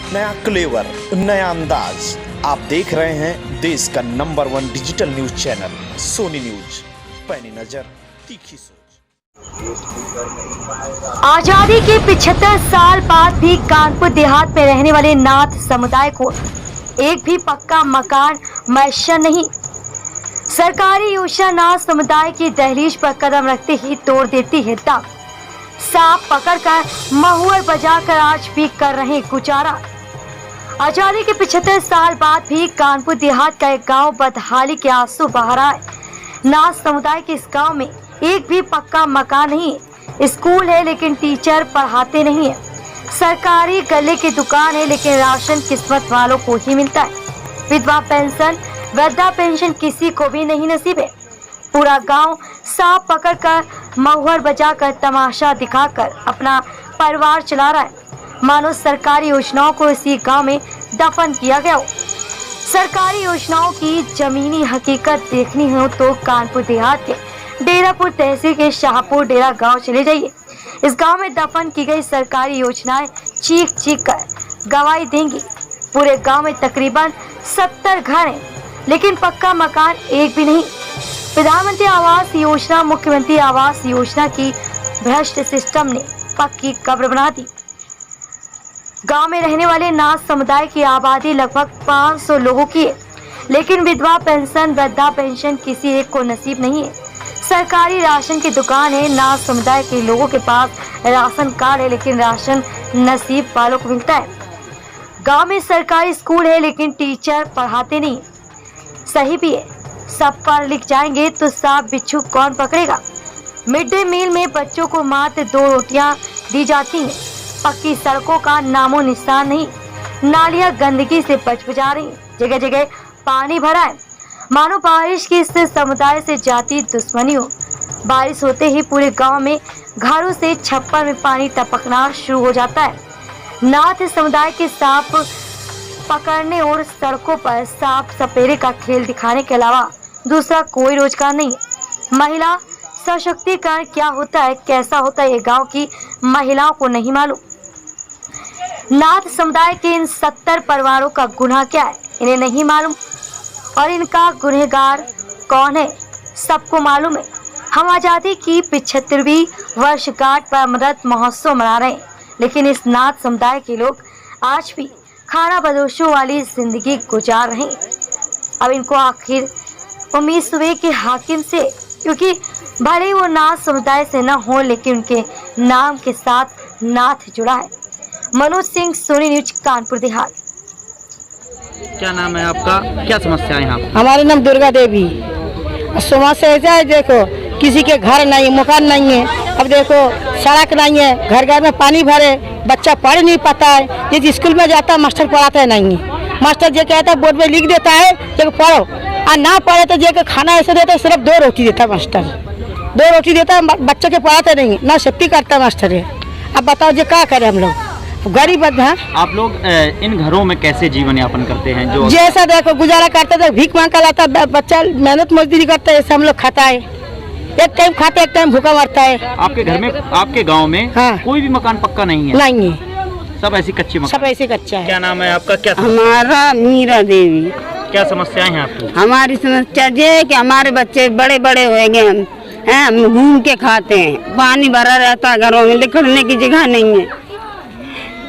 नया क्लेवर, नया अंदाज। आप देख रहे हैं देश का number 1 digital news channel Sony news. पैनी नजर, तीखी सोच। आजादी के 75 साल बाद भी कानपुर देहात में रहने वाले नाथ समुदाय को एक भी पक्का मकान मैसर नहीं। सरकारी योजना नाथ समुदाय की दहलीज पर कदम रखते ही तोड़ देती है दम। सांप पकड़कर महुआ बजाकर आज भी कर रहे गुजारा। आजादी के 75 साल बाद भी कानपुर देहात का एक गांव बदहाली के आंसू बहा रहा है। नाथ समुदाय के इस गांव में एक भी पक्का मकान नहीं। स्कूल है लेकिन टीचर पढ़ाते नहीं है। सरकारी गले की दुकान है लेकिन राशन किस्मत वालों को ही मिलता है। विधवा पेंशन, वृद्धा पेंशन किसी को भी नहीं नसीब है। पूरा गांव सांप पकड़कर महुआ बजाकर तमाशा दिखाकर अपना परिवार चला रहा है। मानो सरकारी योजनाओं को इसी गांव में दफन किया गया हो। सरकारी योजनाओं की जमीनी हकीकत देखनी हो तो कानपुर देहात के डेरापुर तहसील के शाहपुर डेरा गांव चले जाइए। इस गांव में दफन की गई सरकारी योजनाएं चीख चीख कर गवाही देंगी। पूरे गांव में तकरीबन 70 घर हैं लेकिन पक्का मकान एक भी नहीं। प्रधानमंत्री आवास योजना, मुख्यमंत्री आवास योजना की भ्रष्ट सिस्टम ने पक्की कब्र बना दी। गांव में रहने वाले नाथ समुदाय की आबादी लगभग 500 लोगों की है लेकिन विधवा पेंशन, वृद्धा पेंशन किसी एक को नसीब नहीं है। सरकारी राशन की दुकान है। नाथ समुदाय के लोगों के पास राशन कार्ड है लेकिन राशन नसीब वालों को मिलता है। गांव में सरकारी स्कूल है लेकिन टीचर पढ़ाते नहीं। सही भी है, सब पढ़ लिख जाएंगे तो सांप बिच्छू कौन पकड़ेगा। मिड डे मील में बच्चों को मात्र 2 रोटियां दी जाती हैं। पक्की सड़कों का नामो निशान नहीं। नालियां गंदगी से बचबचा रही, जगह जगह पानी भरा है। मानो बारिश की इस समुदाय से जाती दुश्मनी हो। बारिश होते ही पूरे गांव में घरों से छप्पर में पानी टपकना शुरू हो जाता है। नाथ समुदाय के सांप पकड़ने और सड़कों पर सांप सपेरे का खेल दिखाने के अलावा दूसरा कोई रोजगार नहीं। महिला सशक्तिकरण क्या होता है, कैसा होता है, ये गांव की महिलाओं को नहीं मालूम। नाथ समुदाय के इन 70 परिवारों का गुनाह क्या है, इन्हें नहीं मालूम और इनका गुनहगार कौन है, सबको मालूम है। हम आजादी की 75वीं वर्षगांठ पर अमृत महोत्सव मना रहे हैं लेकिन इस नाथ समुदाय के लोग आज भी खाना बदोशों वाली जिंदगी गुजार रहे हैं। अब इनको आखिर उम्मीद सुबह के हाकिम से, क्योंकि भले वो नाथ समुदाय से न हो लेकिन उनके नाम के साथ नाथ जुड़ा है। मनोज सिंह, सोनी न्यूज, कानपुर देहात। क्या नाम है आपका, क्या समस्या है यहाँ? हमारा नाम दुर्गा देवी। समस्या ऐसा है, देखो किसी के घर नहीं, मकान नहीं है। अब देखो सड़क नहीं है, घर घर में पानी भरे, बच्चा पढ़ नहीं पाता है। ये स्कूल में जाता है मास्टर पढ़ाता है नहीं है। मास्टर जो कहता है बोर्ड में लिख देता है जो पढ़ो, और ना पढ़े तो जो खाना ऐसे देता है, सिर्फ 2 रोटी देता है मास्टर। 2 रोटी देता है, बच्चे के पढ़ाते नहीं, ना सेफ्टी करता है मास्टर है। अब बताओ जो क्या करें हम लोग, गरीब हैं। आप लोग इन घरों में कैसे जीवन यापन करते हैं? जो जैसा देखो गुजारा करते थे, भीख मांग कर लाता, बच्चा मेहनत मजदूरी करता है, ऐसे हम लोग खाता है। एक टाइम खाते, एक टाइम भूखा मरता है। आपके घर में, आपके गांव में हाँ। कोई भी मकान पक्का नहीं है? नहीं है, सब ऐसी कच्ची मकान? सब ऐसे कच्चा है। क्या नाम है आपका, क्या हमारा मीरा देवी। क्या समस्याएं हैं आपकी? हमारी समस्या ये है कि हमारे बच्चे बड़े बड़े हो गए हैं, हम घूम के खाते हैं। पानी भरा रहता है घरों में, लिखने की जगह नहीं है,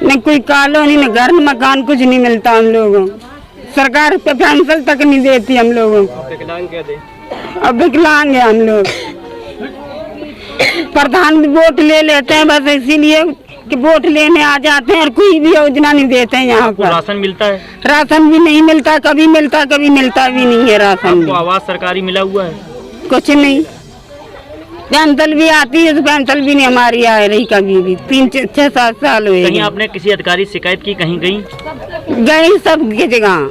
न कोई कॉलोनी, न घर, मकान, कुछ नहीं मिलता हम लोगों। सरकार पे पेंशन तक नहीं देती हम लोगों को। अब विकलांग है हम लोग। प्रधान भी वोट ले लेते हैं बस इसीलिए कि वोट लेने आ जाते हैं और कोई भी योजना नहीं देते हैं यहाँ पर। राशन मिलता है? राशन भी नहीं मिलता, कभी मिलता कभी मिलता भी नहीं है राशन। आपको आवास सरकारी मिला हुआ है? कुछ नहीं। पेंशन भी आती है तो पेंशन भी नहीं हमारी आ रही कभी भी। 3-6-7 साल हुए। कहीं आपने किसी अधिकारी शिकायत की? कहीं गई सब की जगह,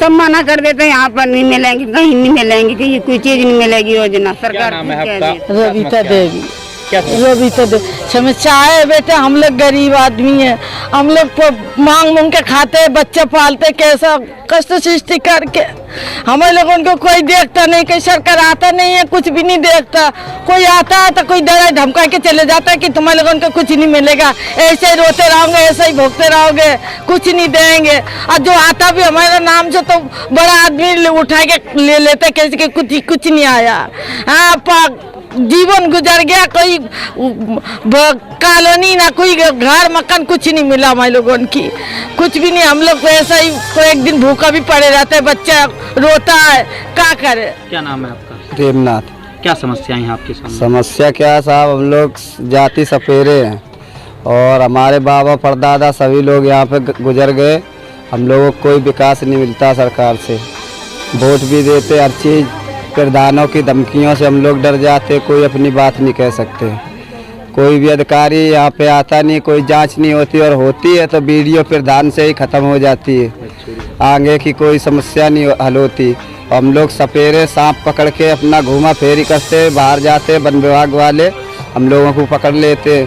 सब मना कर देते हैं, यहाँ पर नहीं मिलेंगे, कहीं नहीं मिलेंगे, कहीं कोई चीज नहीं मिलेगी योजना सरकार। क्या नाम है आपका? रविता देवी। क्या वो भी तो समस्या है बेटा, हम लोग गरीब आदमी हैं, हम लोग को मांग मांग के खाते, बच्चे पालते, कैसा कष्ट सृष्टि करके। हमें लोगों को कोई देखता नहीं, कोई सरकार आता नहीं है, कुछ भी नहीं देखता। कोई आता है तो कोई डरा धमका के चले जाता है कि तुम्हारे लोगों को कुछ नहीं मिलेगा, ऐसे ही रोते रहोगे, ऐसे ही भोगते रहोगे, कुछ नहीं देंगे। और जो आता भी हमारे नाम से तो बड़ा आदमी उठा के ले लेते, कैसे कि कुछ नहीं आया। हाँ, जीवन गुजर गया, कोई कॉलोनी ना कोई घर मकान कुछ नहीं मिला हमारे लोगों की, कुछ भी नहीं। हम लोग तो ऐसा ही कोई एक दिन भूखा भी पड़े रहते हैं, बच्चा रोता है, क्या करे। क्या नाम है आपका? प्रेमनाथ। क्या समस्याएं हैं आपके सामने? समस्या क्या है साहब, हम लोग जाति सपेरे हैं और हमारे बाबा परदादा सभी लोग यहाँ पे गुजर गए। हम लोगों को कोई विकास नहीं मिलता सरकार से, वोट भी देते, हर चीज़ प्रधानों की धमकियों से हम लोग डर जाते, कोई अपनी बात नहीं कह सकते। कोई भी अधिकारी यहाँ पे आता नहीं, कोई जांच नहीं होती, और होती है तो वीडियो प्रधान से ही ख़त्म हो जाती है, आगे की कोई समस्या नहीं हल होती। हम लोग सपेरे सांप पकड़ के अपना घूमा फेरी करते, बाहर जाते, वन विभाग वाले हम लोगों को पकड़ लेते,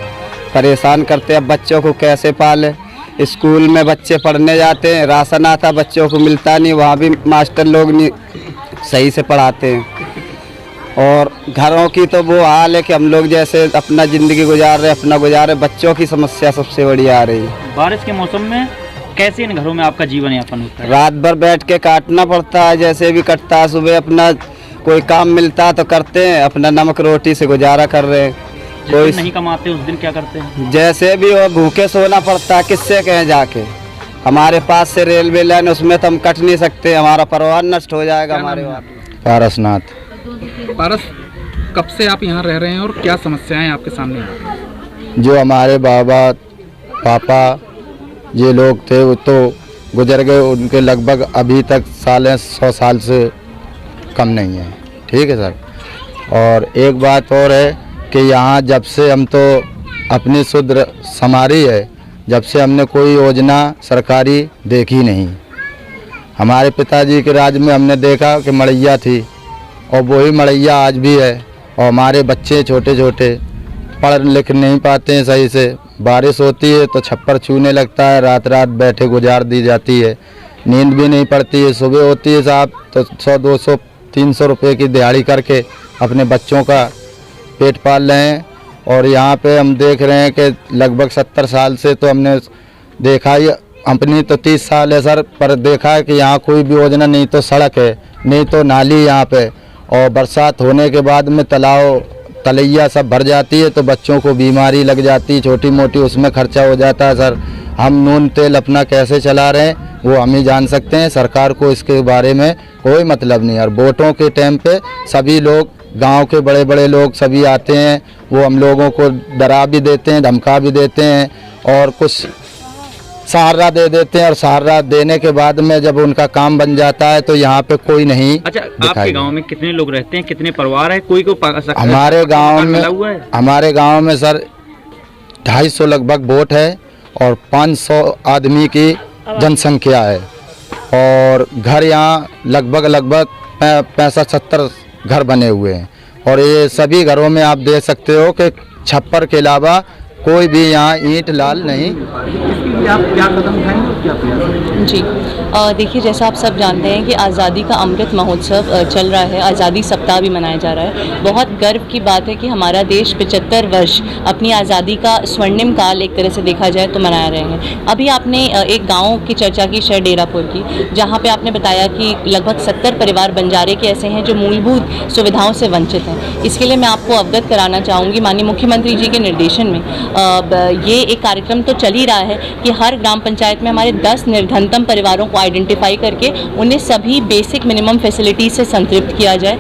परेशान करते। अब बच्चों को कैसे पाले? स्कूल में बच्चे पढ़ने जाते हैं, राशन आता बच्चों को मिलता नहीं, वहाँ भी मास्टर लोग नहीं सही से पढ़ाते हैं। और घरों की तो वो हाल है कि हम लोग जैसे अपना ज़िंदगी गुजार रहे, अपना गुजारे, बच्चों की समस्या सबसे बड़ी आ रही है। बारिश के मौसम में कैसे इन घरों में आपका जीवन यापन होता है? रात भर बैठ के काटना पड़ता है, जैसे भी कटता है। सुबह अपना कोई काम मिलता है तो करते हैं, अपना नमक रोटी से गुजारा कर रहे हैं। कोई नहीं कमाते उस दिन क्या करते हैं? जैसे भी वो भूखे सोना पड़ता है, किससे कहें जाके। हमारे पास से रेलवे लाइन, उसमें तो हम कट नहीं सकते, हमारा परिवार नष्ट हो जाएगा। हमारे पारसनाथ। पारस, कब से आप यहाँ रह रहे हैं और क्या समस्याएं आपके सामने? जो हमारे बाबा पापा ये लोग थे वो तो गुजर गए, उनके लगभग अभी तक 100 साल से कम नहीं है। ठीक है सर। और एक बात और है कि यहाँ जब से हम तो अपनी शुद्ध समारी है, जब से हमने कोई योजना सरकारी देखी नहीं। हमारे पिताजी के राज में हमने देखा कि मड़ैया थी और वही मड़ैया आज भी है, और हमारे बच्चे छोटे छोटे पढ़ लिख नहीं पाते हैं सही से। बारिश होती है तो छप्पर छूने लगता है, रात रात बैठे गुजार दी जाती है, नींद भी नहीं पड़ती है। सुबह होती है साहब तो 100, 200, 300 रुपये की दिहाड़ी करके अपने बच्चों का पेट पाल रहे हैं। और यहाँ पे हम देख रहे हैं कि लगभग 70 साल से तो हमने देखा ही, अपनी तो 30 साल है सर, पर देखा है कि यहाँ कोई भी योजना नहीं, तो सड़क है, नहीं तो नाली यहाँ पे। और बरसात होने के बाद में तालाब तलैया सब भर जाती है तो बच्चों को बीमारी लग जाती है, छोटी मोटी उसमें खर्चा हो जाता है सर। हम नून तेल अपना कैसे चला रहे हैं वो हम ही जान सकते हैं, सरकार को इसके बारे में कोई मतलब नहीं। और वोटों के टाइम पे सभी लोग, गांव के बड़े बड़े लोग सभी आते हैं, वो हम लोगों को डरा भी देते हैं, धमका भी देते हैं और कुछ सहारा दे देते हैं। और सहारा देने के बाद में जब उनका काम बन जाता है तो यहाँ पे कोई नहीं। अच्छा, आपके गांव में कितने लोग रहते हैं, कितने परिवार है? कोई को हमारे गांव में सर 250 लगभग वोट है और 500 आदमी की जनसंख्या है। और घर यहाँ लगभग 65-70 घर बने हुए हैं। और ये सभी घरों में आप देख सकते हो कि छप्पर के अलावा कोई भी यहाँ ईंट लाल नहीं। आप क्या कदम उठाएंगे और क्या प्रयास? जी देखिए, जैसा आप सब जानते हैं कि आज़ादी का अमृत महोत्सव चल रहा है, आज़ादी सप्ताह भी मनाया जा रहा है। बहुत गर्व की बात है कि हमारा देश 75 वर्ष अपनी आज़ादी का स्वर्णिम काल एक तरह से देखा जाए तो मना रहे हैं। अभी आपने एक गांव की चर्चा की, शहर डेरापुर की, जहां पे आपने बताया कि लगभग 70 परिवार बंजारे के ऐसे हैं जो मूलभूत सुविधाओं से वंचित हैं। इसके लिए मैं आपको अवगत कराना चाहूँगी, माननीय मुख्यमंत्री जी के निर्देशन में ये एक कार्यक्रम तो चल ही रहा है कि हर ग्राम पंचायत में हमारे 10 निर्धनतम परिवारों को आइडेंटिफाई करके उन्हें सभी बेसिक मिनिमम फैसिलिटीज से संतृप्त किया जाए,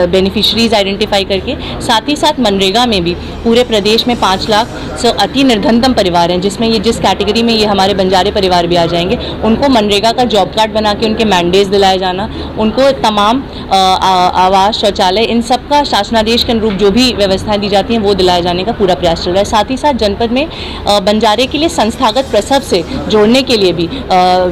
बेनिफिशरीज आइडेंटिफाई करके। साथ ही साथ मनरेगा में भी पूरे प्रदेश में 5 लाख अति निर्धनतम परिवार हैं, जिसमें ये जिस कैटेगरी में ये हमारे बंजारे परिवार भी आ जाएंगे, उनको मनरेगा का जॉब कार्ड बना के उनके मैंडेज दिलाया जाना, उनको तमाम आवास, शौचालय, इन सब सबका शासनादेश के अनुरूप जो भी व्यवस्थाएं दी जाती हैं वो दिलाए जाने का पूरा प्रयास चल रहा है। साथ ही साथ जनपद में बंजारे के लिए संस्थागत प्रसव से जोड़ने के लिए भी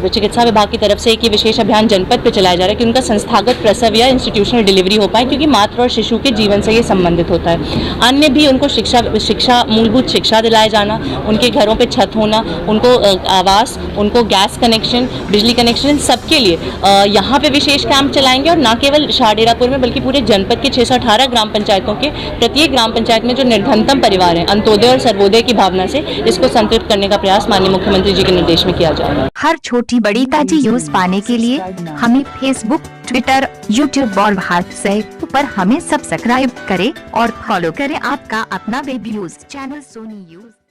चिकित्सा विभाग की तरफ से एक ये विशेष अभियान जनपद पे चलाया जा रहा है कि उनका संस्थागत प्रसव या इंस्टीट्यूशनल डिलीवरी हो पाए, क्योंकि मातृ और शिशु के जीवन से ये संबंधित होता है। अन्य भी उनको शिक्षा मूलभूत शिक्षा दिलाया जाना, उनके घरों पे छत होना, उनको आवास, उनको गैस कनेक्शन, बिजली कनेक्शन, सबके लिए यहाँ पे विशेष कैंप चलाएंगे। और न केवल शाहडेरापुर में बल्कि पूरे जनपद के 618 ग्राम पंचायतों के प्रत्येक ग्राम पंचायत में जो निर्धनतम परिवार हैं, अंत्योदय और सर्वोदय की भावना से इसको संतृप्त करने का प्रयास माननीय मुख्यमंत्री जी के निर्देश में किया जा रहा है। हर छोटी बड़ी ताजी न्यूज पाने के लिए हमें फेसबुक, ट्विटर, यूट्यूब और व्हाट्सएप पर हमें सब्सक्राइब करें और फॉलो करें आपका अपना web news channel Sony news.